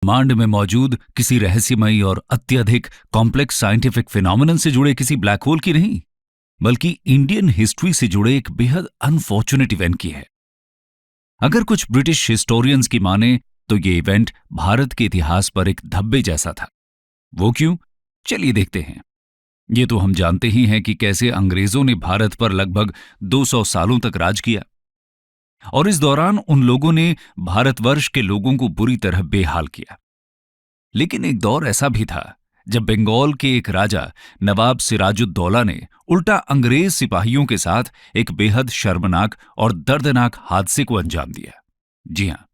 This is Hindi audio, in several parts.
ब्रह्मांड में मौजूद किसी रहस्यमयी और अत्यधिक कॉम्प्लेक्स साइंटिफिक फिनोमेनन से जुड़े किसी ब्लैक होल की नहीं, बल्कि इंडियन हिस्ट्री से जुड़े एक बेहद अनफॉर्चुनेट इवेंट की है। अगर कुछ ब्रिटिश हिस्टोरियंस की माने तो ये इवेंट भारत के इतिहास पर एक धब्बे जैसा था। वो क्यों? चलिए देखते हैं। ये तो हम जानते ही हैं कि कैसे अंग्रेजों ने भारत पर लगभग 200 सालों तक राज किया और इस दौरान उन लोगों ने भारतवर्ष के लोगों को बुरी तरह बेहाल किया। लेकिन एक दौर ऐसा भी था जब बंगाल के एक राजा नवाब सिराजुद्दौला ने उल्टा अंग्रेज सिपाहियों के साथ एक बेहद शर्मनाक और दर्दनाक हादसे को अंजाम दिया। जी हां,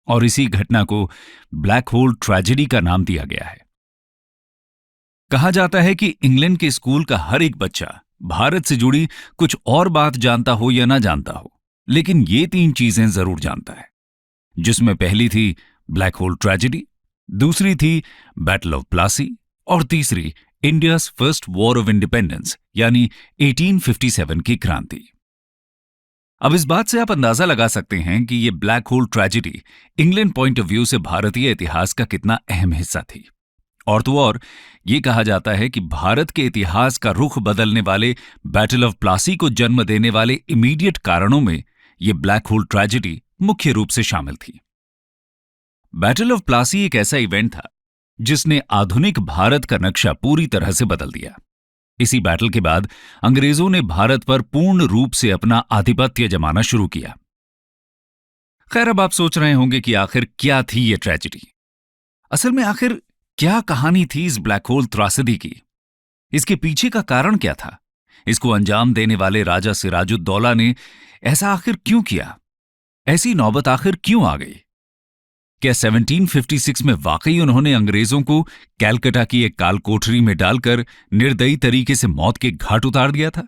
और इसी घटना को ब्लैक होल ट्रेजेडी का नाम दिया गया है। कहा जाता है कि इंग्लैंड के स्कूल का हर एक बच्चा भारत से जुड़ी कुछ और बात जानता हो या ना जानता हो, लेकिन ये 3 चीजें जरूर जानता है, जिसमें पहली थी ब्लैक होल ट्रेजेडी, दूसरी थी बैटल ऑफ प्लासी और तीसरी India's first war of independence यानी 1857 की क्रांति। अब इस बात से आप अंदाजा लगा सकते हैं कि यह black hole tragedy England point of view से भारतीय इतिहास का कितना अहम हिस्सा थी। और तो और ये कहा जाता है कि भारत के इतिहास का रुख बदलने वाले बैटल ऑफ प्लासी को जन्म देने वाले इमीडिएट कारणों में यह ब्लैक होल ट्रेजेडी मुख्य रूप से शामिल थी। बैटल ऑफ प्लासी एक ऐसा इवेंट था जिसने आधुनिक भारत का नक्शा पूरी तरह से बदल दिया। इसी बैटल के बाद अंग्रेजों ने भारत पर पूर्ण रूप से अपना आधिपत्य जमाना शुरू किया। खैर, अब आप सोच रहे होंगे कि आखिर क्या थी यह ट्रेजेडी। असल में आखिर क्या कहानी थी इस ब्लैक होल त्रासदी की? इसके पीछे का कारण क्या था? इसको अंजाम देने वाले राजा सिराजुद्दौला ने ऐसा आखिर क्यों किया? ऐसी नौबत आखिर क्यों आ गई? क्या 1756 में वाकई उन्होंने अंग्रेजों को कैलकाटा की एक काल कोठरी में डालकर निर्दयी तरीके से मौत के घाट उतार दिया था?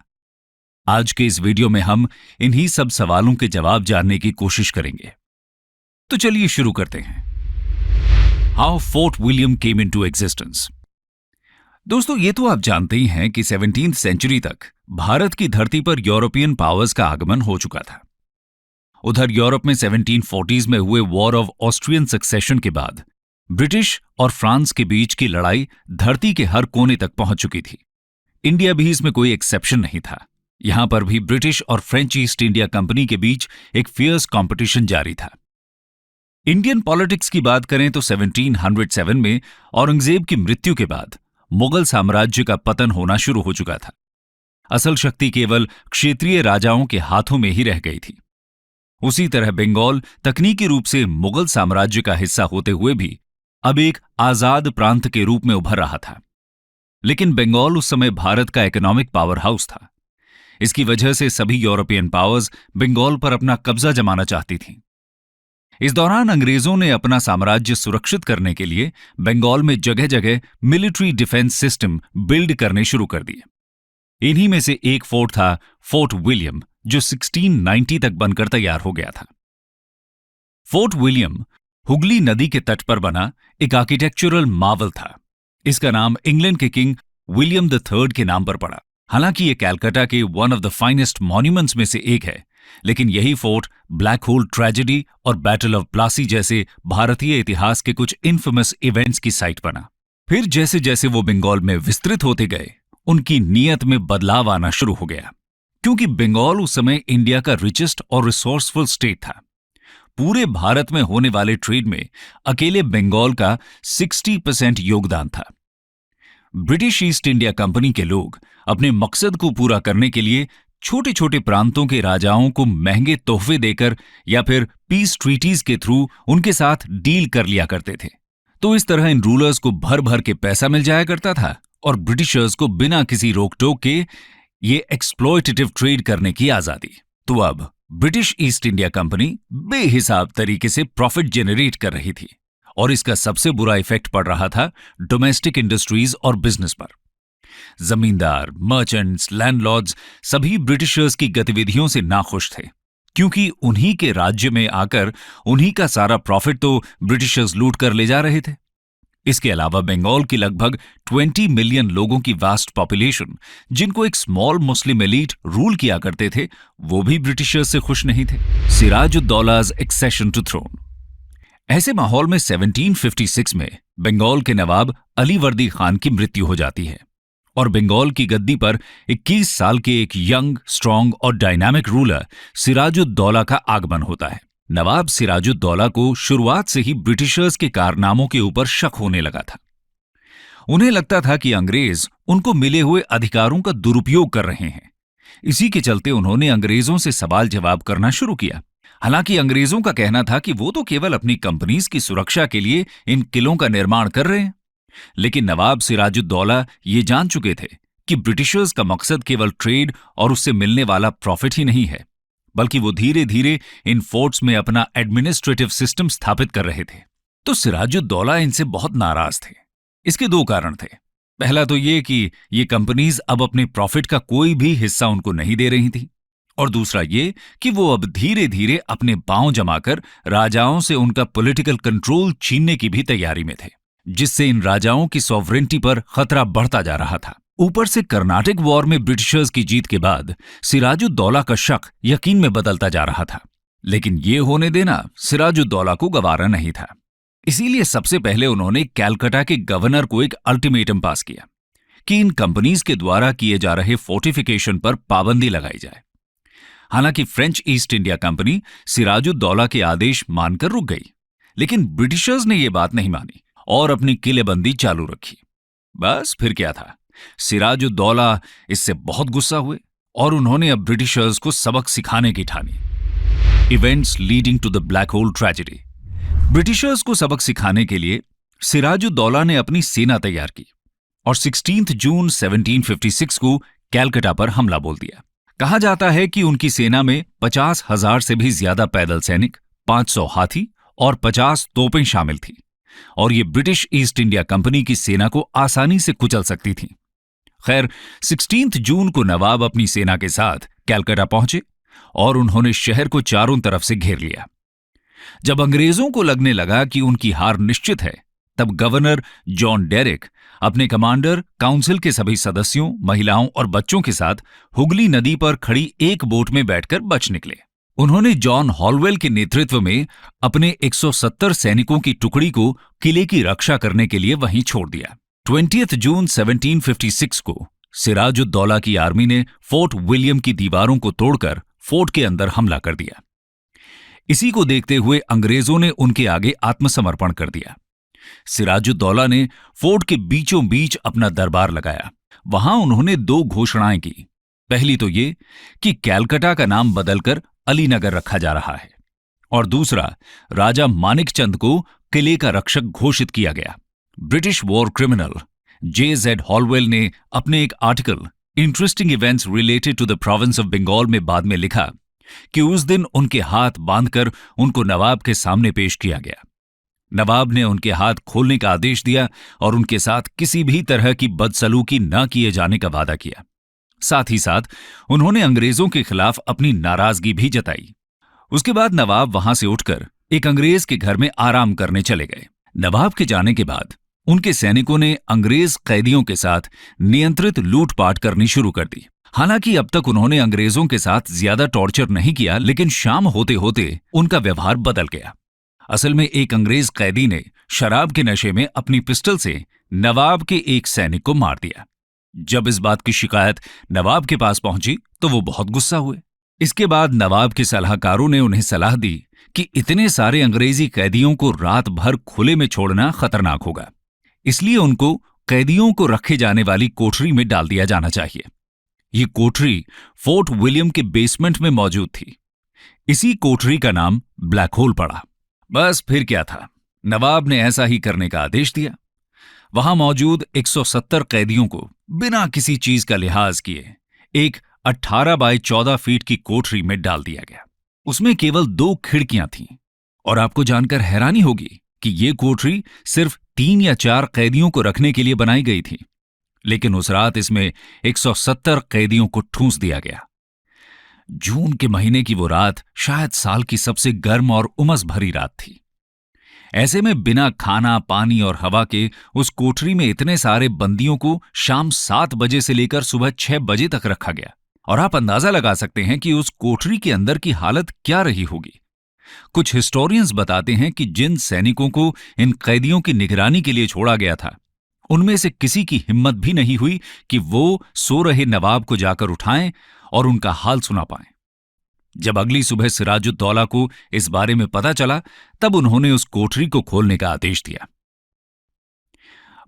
आज के इस वीडियो में हम इन्हीं सब सवालों के जवाब जानने की कोशिश करेंगे। तो चलिए शुरू करते हैं। How fort William came into existence. दोस्तों, ये तो आप जानते ही हैं कि 17th सेंचुरी तक भारत की धरती पर यूरोपियन पावर्स का आगमन हो चुका था। उधर यूरोप में 1740s में हुए वॉर ऑफ ऑस्ट्रियन सक्सेशन के बाद ब्रिटिश और फ्रांस के बीच की लड़ाई धरती के हर कोने तक पहुंच चुकी थी। इंडिया भी इसमें कोई एक्सेप्शन नहीं था। यहां पर भी ब्रिटिश और फ्रेंच ईस्ट इंडिया कंपनी के बीच एक फियर्स कंपटीशन जारी था। इंडियन पॉलिटिक्स की बात करें तो 1707 में औरंगजेब की मृत्यु के बाद मुगल साम्राज्य का पतन होना शुरू हो चुका था। असल शक्ति केवल क्षेत्रीय राजाओं के हाथों में ही रह गई थी। उसी तरह बंगाल तकनीकी रूप से मुगल साम्राज्य का हिस्सा होते हुए भी अब एक आजाद प्रांत के रूप में उभर रहा था। लेकिन बंगाल उस समय भारत का इकोनॉमिक पावर हाउस था। इसकी वजह से सभी यूरोपियन पावर्स बंगाल पर अपना कब्जा जमाना चाहती थीं। इस दौरान अंग्रेजों ने अपना साम्राज्य सुरक्षित करने के लिए बंगाल में जगह जगह मिलिट्री डिफेंस सिस्टम बिल्ड करने शुरू कर दिए। इन्हीं में से एक फोर्ट था फोर्ट विलियम, जो 1690 तक बनकर तैयार हो गया था। फोर्ट विलियम हुगली नदी के तट पर बना एक आर्किटेक्चरल मार्वल था। इसका नाम इंग्लैंड के किंग विलियम III के नाम पर पड़ा। हालांकि यह कैलकाटा के one of the finest monuments में से एक है, लेकिन यही फोर्ट ब्लैक होल ट्रेजेडी और बैटल ऑफ प्लासी जैसे भारतीय इतिहास के कुछ इन्फेमस इवेंट्स की साइट बना। फिर जैसे जैसे वो बंगाल में विस्तृत होते गए, उनकी नीयत में बदलाव आना शुरू हो गया, क्योंकि बंगाल उस समय इंडिया का रिचेस्ट और रिसोर्सफुल स्टेट था। पूरे भारत में होने वाले ट्रेड में अकेले बंगाल का 60% योगदान था। ब्रिटिश ईस्ट इंडिया कंपनी के लोग अपने मकसद को पूरा करने के लिए छोटे छोटे प्रांतों के राजाओं को महंगे तोहफे देकर या फिर पीस ट्रीटीज के थ्रू उनके साथ डील कर लिया करते थे। तो इस तरह इन रूलर्स को भर भर के पैसा मिल जाया करता था और ब्रिटिशर्स को बिना किसी रोक टोक के ये एक्सप्लॉयटेटिव ट्रेड करने की आजादी। तो अब ब्रिटिश ईस्ट इंडिया कंपनी बेहिसाब तरीके से प्रॉफिट जनरेट कर रही थी और इसका सबसे बुरा इफेक्ट पड़ रहा था डोमेस्टिक इंडस्ट्रीज और बिजनेस पर। जमींदार, मर्चेंट्स, लैंडलॉर्ड्स सभी ब्रिटिशर्स की गतिविधियों से नाखुश थे, क्योंकि उन्हीं के राज्य में आकर उन्हीं का सारा प्रॉफिट तो ब्रिटिशर्स लूट कर ले जा रहे थे। इसके अलावा बंगाल की लगभग 20 मिलियन लोगों की वास्ट पॉपुलेशन, जिनको एक स्मॉल मुस्लिम एलीट रूल किया करते थे, वो भी ब्रिटिशर्स से खुश नहीं थे। सिराजुद्दौला's एक्सेशन टू थ्रोन। ऐसे माहौल में 1756 में बंगाल के नवाब अली वर्दी खान की मृत्यु हो जाती है और बंगाल की गद्दी पर 21 साल के एक यंग, स्ट्रांग और डायनामिक रूलर सिराजुद्दौला का आगमन होता है। नवाब सिराजुद्दौला को शुरुआत से ही ब्रिटिशर्स के कारनामों के ऊपर शक होने लगा था। उन्हें लगता था कि अंग्रेज उनको मिले हुए अधिकारों का दुरुपयोग कर रहे हैं। इसी के चलते उन्होंने अंग्रेजों से सवाल जवाब करना शुरू किया। हालांकि अंग्रेजों का कहना था कि वो तो केवल अपनी कंपनीज की सुरक्षा के लिए इन किलों का निर्माण कर रहे हैं, लेकिन नवाब सिराजुद्दौला ये जान चुके थे कि ब्रिटिशर्स का मकसद केवल ट्रेड और उससे मिलने वाला प्रॉफिट ही नहीं है, बल्कि वो धीरे धीरे इन फोर्ट्स में अपना एडमिनिस्ट्रेटिव सिस्टम स्थापित कर रहे थे। तो सिराजुद्दौला इनसे बहुत नाराज थे। इसके दो कारण थे। पहला तो ये कि ये कंपनीज अब अपने प्रॉफिट का कोई भी हिस्सा उनको नहीं दे रही थी, और दूसरा ये कि वो अब धीरे धीरे अपने पांव जमाकर राजाओं से उनका पॉलिटिकल कंट्रोल छीनने की भी तैयारी में थे, जिससे इन राजाओं की सॉवरेंटी पर खतरा बढ़ता जा रहा था। ऊपर से कर्नाटक वॉर में ब्रिटिशर्स की जीत के बाद सिराजुद्दौला का शक यकीन में बदलता जा रहा था, लेकिन ये होने देना सिराजुद्दौला को गवारा नहीं था। इसीलिए सबसे पहले उन्होंने कैलकाटा के गवर्नर को एक अल्टीमेटम पास किया कि इन कंपनीज के द्वारा किए जा रहे फोर्टिफिकेशन पर पाबंदी लगाई जाए। हालांकि French East India company Sirajuddaulah के आदेश मानकर रुक गई, लेकिन ब्रिटिशर्स ने यह बात नहीं मानी और अपनी किलेबंदी चालू रखी। बस फिर क्या था, सिराजुद्दौला इससे बहुत गुस्सा हुए और उन्होंने अब ब्रिटिशर्स को सबक सिखाने की ठानी। Events leading to the black hole tragedy. Britishers को सबक सिखाने के लिए सिराजुद्दौला ने अपनी सेना तैयार की और 16 जून 1756 को कैलकाटा पर हमला बोल दिया। कहा जाता है कि उनकी सेना में 50,000 से भी ज्यादा पैदल सैनिक, 500 हाथी और 50 तोपें शामिल थी, और ये ब्रिटिश ईस्ट इंडिया कंपनी की सेना को आसानी से कुचल सकती थी। खैर, 16 जून को नवाब अपनी सेना के साथ कैलकाटा पहुंचे और उन्होंने शहर को चारों तरफ से घेर लिया। जब अंग्रेजों को लगने लगा कि उनकी हार निश्चित है, तब गवर्नर जॉन डेरिक अपने कमांडर, काउंसिल के सभी सदस्यों, महिलाओं और बच्चों के साथ हुगली नदी पर खड़ी एक बोट में बैठकर बच निकले। उन्होंने जॉन हॉलवेल के नेतृत्व में अपने 170 सैनिकों की टुकड़ी को किले की रक्षा करने के लिए वहीं छोड़ दिया। 20 जून 1756 को सिराजुद्दौला की आर्मी ने फोर्ट विलियम की दीवारों को तोड़कर फोर्ट के अंदर हमला कर दिया। इसी को देखते हुए अंग्रेजों ने उनके आगे आत्मसमर्पण कर दिया। सिराजुद्दौला ने फोर्ट के बीचों बीच अपना दरबार लगाया। वहां उन्होंने 2 घोषणाएं की। पहली तो ये कि कैलकाटा का नाम बदलकर अलीनगर रखा जा रहा है, और दूसरा, राजा मानिकचंद को किले का रक्षक घोषित किया गया। British war criminal J.Z. Holwell ने अपने एक article interesting events related to the province of Bengal में बाद में लिखा कि उस दिन उनके हाथ बांधकर उनको नवाब के सामने पेश किया गया। नवाब ने उनके हाथ खोलने का आदेश दिया और उनके साथ किसी भी तरह की बदसलूकी न किए जाने का वादा किया। साथ ही साथ उन्होंने अंग्रेजों के खिलाफ अपनी नाराजगी भी जताई। उसके बाद नवाब वहां से उठकर एक अंग्रेज के घर में आराम करने चले गए। नवाब के जाने के बाद उनके सैनिकों ने अंग्रेज कैदियों के साथ नियंत्रित लूटपाट करनी शुरू कर दी। हालांकि अब तक उन्होंने अंग्रेजों के साथ ज्यादा टॉर्चर नहीं किया, लेकिन शाम होते होते उनका व्यवहार बदल गया। असल में एक अंग्रेज कैदी ने शराब के नशे में अपनी पिस्टल से नवाब के एक सैनिक को मार दिया। जब इस बात की शिकायत नवाब के पास पहुंची तो वो बहुत गुस्सा हुए। इसके बाद नवाब के सलाहकारों ने उन्हें सलाह दी कि इतने सारे अंग्रेजी कैदियों को रात भर खुले में छोड़ना खतरनाक होगा, इसलिए उनको कैदियों को रखे जाने वाली कोठरी में डाल दिया जाना चाहिए। ये कोठरी फोर्ट विलियम के बेसमेंट में मौजूद थी। इसी कोठरी का नाम ब्लैक होल पड़ा। बस फिर क्या था, नवाब ने ऐसा ही करने का आदेश दिया। वहां मौजूद 170 कैदियों को बिना किसी चीज का लिहाज किए एक 18 बाय 14 फीट की कोठरी में डाल दिया गया। उसमें केवल 2 खिड़कियां थीं, और आपको जानकर हैरानी होगी कि ये कोठरी सिर्फ 3 या 4 कैदियों को रखने के लिए बनाई गई थी, लेकिन उस रात इसमें 170 कैदियों को ठूंस दिया गया। जून के महीने की वो रात शायद साल की सबसे गर्म और उमस भरी रात थी। ऐसे में बिना खाना, पानी और हवा के उस कोठरी में इतने सारे बंदियों को शाम 7 बजे से लेकर सुबह 6 बजे तक रखा गया। और आप अंदाजा लगा सकते हैं कि उस कोठरी के अंदर की हालत क्या रही होगी। कुछ हिस्टोरियंस बताते हैं कि जिन सैनिकों को इन कैदियों की निगरानी के लिए छोड़ा गया था, उनमें से किसी की हिम्मत भी नहीं हुई कि वो सो रहे नवाब को जाकर उठाएं और उनका हाल सुना पाएं। जब अगली सुबह सिराजुद्दौला को इस बारे में पता चला, तब उन्होंने उस कोठरी को खोलने का आदेश दिया।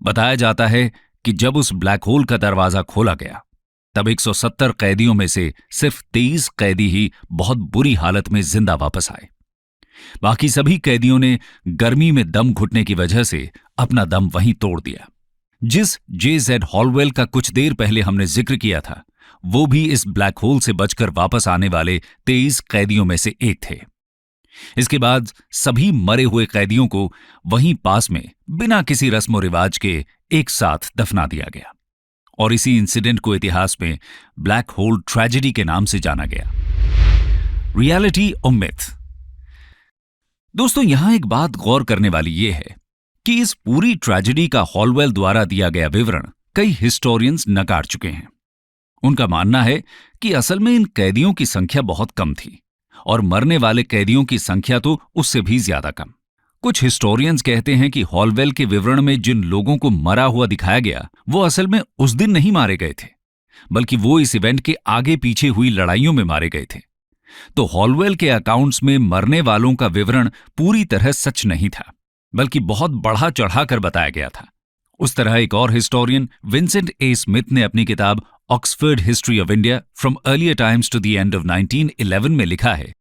बताया जाता है कि जब उस ब्लैक होल का दरवाजा खोला गया, तब 170 कैदियों में से सिर्फ 23 कैदी ही बहुत बुरी हालत में जिंदा वापस आए। बाकी सभी कैदियों ने गर्मी में दम घुटने की वजह से अपना दम वहीं तोड़ दिया। जिस J.Z. हॉलवेल का कुछ देर पहले हमने जिक्र किया था, वो भी इस ब्लैक होल से बचकर वापस आने वाले 23 कैदियों में से एक थे। इसके बाद सभी मरे हुए कैदियों को वहीं पास में बिना किसी रस्म रिवाज के एक साथ दफना दिया गया और इसी इंसिडेंट को इतिहास में ब्लैक होल ट्रेजेडी के नाम से जाना गया। रियलिटी और मिथ। दोस्तों, यहां एक बात गौर करने वाली यह है कि इस पूरी ट्रेजेडी का हॉलवेल द्वारा दिया गया विवरण कई हिस्टोरियंस नकार चुके हैं। उनका मानना है कि असल में इन कैदियों की संख्या बहुत कम थी और मरने वाले कैदियों की संख्या तो उससे भी ज्यादा कम। कुछ हिस्टोरियंस कहते हैं कि हॉलवेल के विवरण में जिन लोगों को मरा हुआ दिखाया गया, वो असल में उस दिन नहीं मारे गए थे, बल्कि वो इस इवेंट के आगे पीछे हुई लड़ाइयों में मारे गए थे। तो हॉलवेल के अकाउंट्स में मरने वालों का विवरण पूरी तरह सच नहीं था, बल्कि बहुत बढ़ा चढ़ाकर बताया गया था। उस तरह एक और हिस्टोरियन विंसेंट ए स्मिथ ने अपनी किताब Oxford history of India from earlier times to the end of 1911 में लिखा है